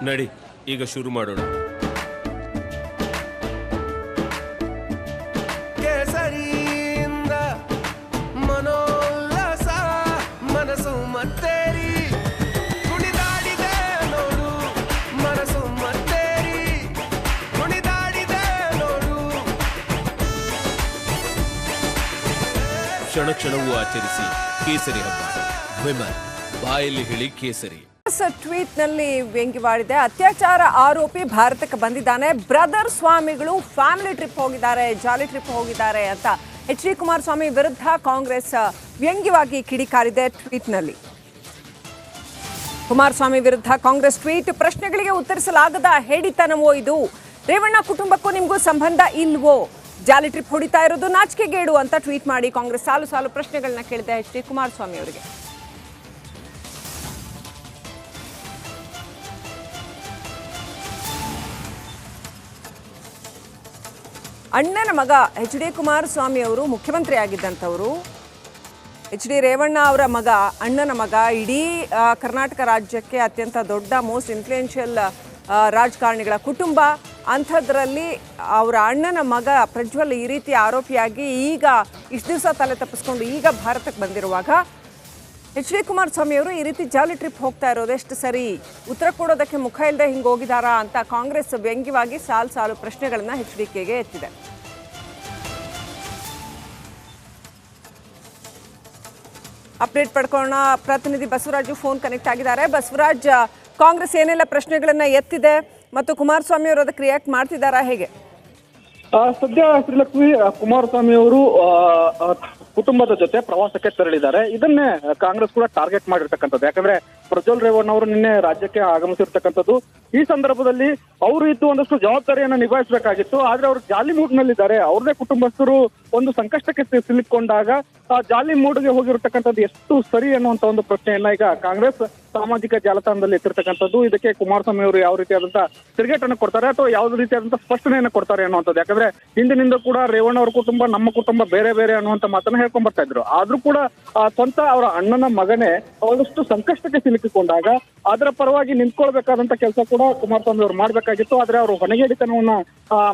ನಡಿ ಈಗ ಶುರು ಮಾಡೋಣ. ಕೇಸರಿಯಿಂದ ಮನೋಲ್ಲಾಸ ಮನಸ್ಸು ಮತ್ತೇರಿ ಕುಣಿದಾಡಿದೆ ನೋಡು, ಮನಸ್ಸು ಮತ್ತೇರಿ ಕುಣಿದಾಡಿದೆ ನೋಡು. ಕ್ಷಣ ಕ್ಷಣವೂ ಆಚರಿಸಿ ಕೇಸರಿ ಹಬ್ಬ. ವಿಮಲ್ ಬಾಯಲ್ಲಿ ಹೇಳಿ ಕೇಸರಿ. ಟ್ವೀಟ್ ನಲ್ಲಿ ವ್ಯಂಗ್ಯವಾಡಿದೆ. ಅತ್ಯಾಚಾರ ಆರೋಪಿ ಭಾರತಕ್ಕೆ ಬಂದಿದ್ದಾನೆ, ಬ್ರದರ್ ಸ್ವಾಮಿಗಳು ಫ್ಯಾಮಿಲಿ ಟ್ರಿಪ್ ಹೋಗಿದ್ದಾರೆ, ಜಾಲಿ ಟ್ರಿಪ್ ಹೋಗಿದ್ದಾರೆ ಅಂತ ಎಚ್ ಡಿ ಕುಮಾರಸ್ವಾಮಿ ವಿರುದ್ಧ ಕಾಂಗ್ರೆಸ್ ವ್ಯಂಗ್ಯವಾಗಿ ಕಿಡಿಕಾರಿದೆ ಟ್ವೀಟ್ ನಲ್ಲಿ. ಕುಮಾರಸ್ವಾಮಿ ವಿರುದ್ಧ ಕಾಂಗ್ರೆಸ್ ಟ್ವೀಟ್. ಪ್ರಶ್ನೆಗಳಿಗೆ ಉತ್ತರಿಸಲಾಗದ ಹೇಡಿತನವೋ ಇದು? ರೇವಣ್ಣ ಕುಟುಂಬಕ್ಕೂ ನಿಮಗೂ ಸಂಬಂಧ ಇಲ್ವೋ? ಜಾಲಿ ಟ್ರಿಪ್ ಹೊಡಿತಾ ಇರೋದು ನಾಚಿಕೆಗೇಡು ಅಂತ ಟ್ವೀಟ್ ಮಾಡಿ ಕಾಂಗ್ರೆಸ್ ಸಾಲು ಸಾಲು ಪ್ರಶ್ನೆಗಳನ್ನ ಕೇಳಿದೆ ಎಚ್ ಡಿ ಕುಮಾರಸ್ವಾಮಿ ಅವರಿಗೆ. ಅಣ್ಣನ ಮಗ ಎಚ್ ಡಿ ಕುಮಾರಸ್ವಾಮಿ ಅವರು ಮುಖ್ಯಮಂತ್ರಿ ಆಗಿದ್ದಂಥವರು. ಎಚ್ ಡಿ ರೇವಣ್ಣ ಅವರ ಮಗ, ಅಣ್ಣನ ಮಗ, ಇಡೀ ಕರ್ನಾಟಕ ರಾಜ್ಯಕ್ಕೆ ಅತ್ಯಂತ ದೊಡ್ಡ ಮೋಸ್ಟ್ ಇನ್ಫ್ಲೂಯೆನ್ಷಿಯಲ್ ರಾಜಕಾರಣಿಗಳ ಕುಟುಂಬ. ಅಂಥದ್ರಲ್ಲಿ ಅವರ ಅಣ್ಣನ ಮಗ ಪ್ರಜ್ವಲ್ ಈ ರೀತಿ ಆರೋಪಿಯಾಗಿ ಈಗ ಇಷ್ಟು ದಿವಸ ತಲೆ ತಪ್ಪಿಸ್ಕೊಂಡು ಈಗ ಭಾರತಕ್ಕೆ ಬಂದಿರುವಾಗ ಎಚ್ ಡಿ ಕುಮಾರಸ್ವಾಮಿ ಅವರು ಈ ರೀತಿ ಜಾಲಿ ಟ್ರಿಪ್ ಹೋಗ್ತಾ ಇರೋದು ಎಷ್ಟು ಸರಿ? ಉತ್ತರ ಕೊಡೋದಕ್ಕೆ ಮುಖ ಇಲ್ಲದೆ ಹಿಂಗೆ ಹೋಗಿದಾರಾ ಅಂತ ಕಾಂಗ್ರೆಸ್ ವ್ಯಂಗ್ಯವಾಗಿ ಸಾಲು ಸಾಲು ಪ್ರಶ್ನೆಗಳನ್ನ ಎಚ್ ಡಿ ಕೆಗೆ ಎತ್ತಿದೆ. ಅಪ್ಡೇಟ್ ಪಡ್ಕೊಳ್ಳೋಣ. ಪ್ರತಿನಿಧಿ ಬಸವರಾಜು ಫೋನ್ ಕನೆಕ್ಟ್ ಆಗಿದ್ದಾರೆ. ಬಸವರಾಜ್, ಕಾಂಗ್ರೆಸ್ ಏನೆಲ್ಲ ಪ್ರಶ್ನೆಗಳನ್ನ ಎತ್ತಿದೆ ಮತ್ತು ಕುಮಾರಸ್ವಾಮಿ ಅವರು ಅದಕ್ಕೆ ರಿಯಾಕ್ಟ್ ಮಾಡ್ತಿದ್ದಾರಾ, ಹೇಗೆ? ಸದ್ಯ ಶ್ರೀಲಕ್ಷ್ಮಿ, ಕುಮಾರಸ್ವಾಮಿ ಅವರು ಕುಟುಂಬದ ಜೊತೆ ಪ್ರವಾಸಕ್ಕೆ ತೆರಳಿದ್ದಾರೆ. ಇದನ್ನೇ ಕಾಂಗ್ರೆಸ್ ಕೂಡ ಟಾರ್ಗೆಟ್ ಮಾಡಿರ್ತಕ್ಕಂಥದ್ದು. ಯಾಕಂದ್ರೆ ಪ್ರಜ್ವಲ್ ರೇವಣ್ಣ ಅವರು ನಿನ್ನೆ ರಾಜ್ಯಕ್ಕೆ ಆಗಮಿಸಿರ್ತಕ್ಕಂಥದ್ದು. ಈ ಸಂದರ್ಭದಲ್ಲಿ ಅವರು ಇದ್ದು ಒಂದಷ್ಟು ಜವಾಬ್ದಾರಿಯನ್ನು ನಿಭಾಯಿಸಬೇಕಾಗಿತ್ತು. ಆದ್ರೆ ಅವರು ಜಾಲಿ ಮೂಡ್ ನಲ್ಲಿದ್ದಾರೆ. ಅವ್ರದೇ ಕುಟುಂಬಸ್ಥರು ಒಂದು ಸಂಕಷ್ಟಕ್ಕೆ ಸಿಲುಕೊಂಡಾಗ ಜಾಲಿ ಮೂಡ್ಗೆ ಹೋಗಿರ್ತಕ್ಕಂಥದ್ದು ಎಷ್ಟು ಸರಿ ಅನ್ನುವಂತ ಒಂದು ಪ್ರಶ್ನೆಯನ್ನ ಈಗ ಕಾಂಗ್ರೆಸ್ ಸಾಮಾಜಿಕ ಜಾಲತಾಣದಲ್ಲಿ ಎತ್ತಿರ್ತಕ್ಕಂಥದ್ದು. ಇದಕ್ಕೆ ಕುಮಾರಸ್ವಾಮಿ ಅವರು ಯಾವ ರೀತಿಯಾದಂತಹ ತಿರುಗೇಟನ್ನು ಕೊಡ್ತಾರೆ ಅಥವಾ ಯಾವುದೇ ರೀತಿಯಾದಂತಹ ಸ್ಪಷ್ಟನೆಯನ್ನು ಕೊಡ್ತಾರೆ ಅನ್ನುವಂಥದ್ದು. ಯಾಕಂದ್ರೆ ಹಿಂದಿನಿಂದ ಕೂಡ ರೇವಣ್ಣ ಅವ್ರ ಕುಟುಂಬ ನಮ್ಮ ಕುಟುಂಬ ಬೇರೆ ಬೇರೆ ಅನ್ನುವಂತ ಮಾತನ್ನ ಹೇಳ್ಕೊಂಡ್ ಬರ್ತಾ ಇದ್ರು. ಆದ್ರೂ ಕೂಡ ಸ್ವಂತ ಅವರ ಅಣ್ಣನ ಮಗನೇ ಒಂದಷ್ಟು ಸಂಕಷ್ಟಕ್ಕೆ ಸಿಲುಕಿಕೊಂಡಾಗ ಅದರ ಪರವಾಗಿ ನಿಂತ್ಕೊಳ್ಬೇಕಾದಂತ ಕೆಲಸ ಕೂಡ ಕುಮಾರಸ್ವಾಮಿ ಅವರು ಮಾಡ್ಬೇಕಾಗಿತ್ತು. ಆದ್ರೆ ಅವರು ಹೊಣೆಗೇಡಿತನವನ್ನ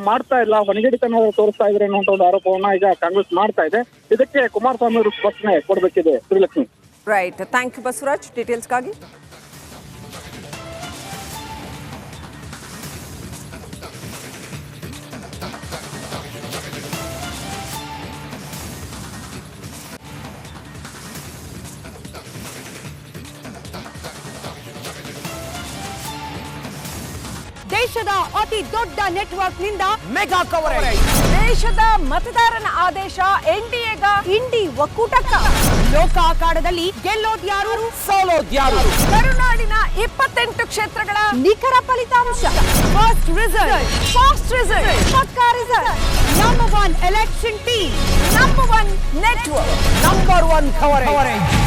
ಮಾಡ್ತಾ ಇಲ್ಲ, ಹೊಣೆಗೇಡಿತನ ತೋರಿಸ್ತಾ ಇದ್ರೆ ಅನ್ನುವಂತ ಒಂದು ಆರೋಪವನ್ನ ಈಗ ಕಾಂಗ್ರೆಸ್ ಮಾಡ್ತಾ ಇದೆ. ಇದಕ್ಕೆ ಕುಮಾರಸ್ವಾಮಿ ಅವರು ಸ್ಪಷ್ಟನೆ ಕೊಡಬೇಕಿದೆ. Srilakshmi. Right, thank you Basavaraj ಡೀಟೇಲ್ಸ್ಗಾಗಿ. ದೇಶದ ಅತಿ ದೊಡ್ಡ ನೆಟ್ವರ್ಕ್ ನಿಂದ ಮೆಗಾ ಕವರೇಜ್. ದೇಶದ ಮತದಾರನ ಆದೇಶ ಎನ್ಡಿಎಗ ಇಂಡಿ ಒಕ್ಕೂಟಕ್ಕ. ಲೋಕ ಅಖಾಡದಲ್ಲಿ ಗೆಲ್ಲೋದ್ಯಾರು, ಸೋಲೋದ್ಯಾರು. ಕರುನಾಡಿನ 28 ಕ್ಷೇತ್ರಗಳ ನಿಖರ ಫಲಿತಾಂಶ. ಫಾಸ್ಟ್ ರಿಸಲ್ಟ್, ಪಕ್ಕಾ result. Number 1 election team, number 1 network, number 1 coverage.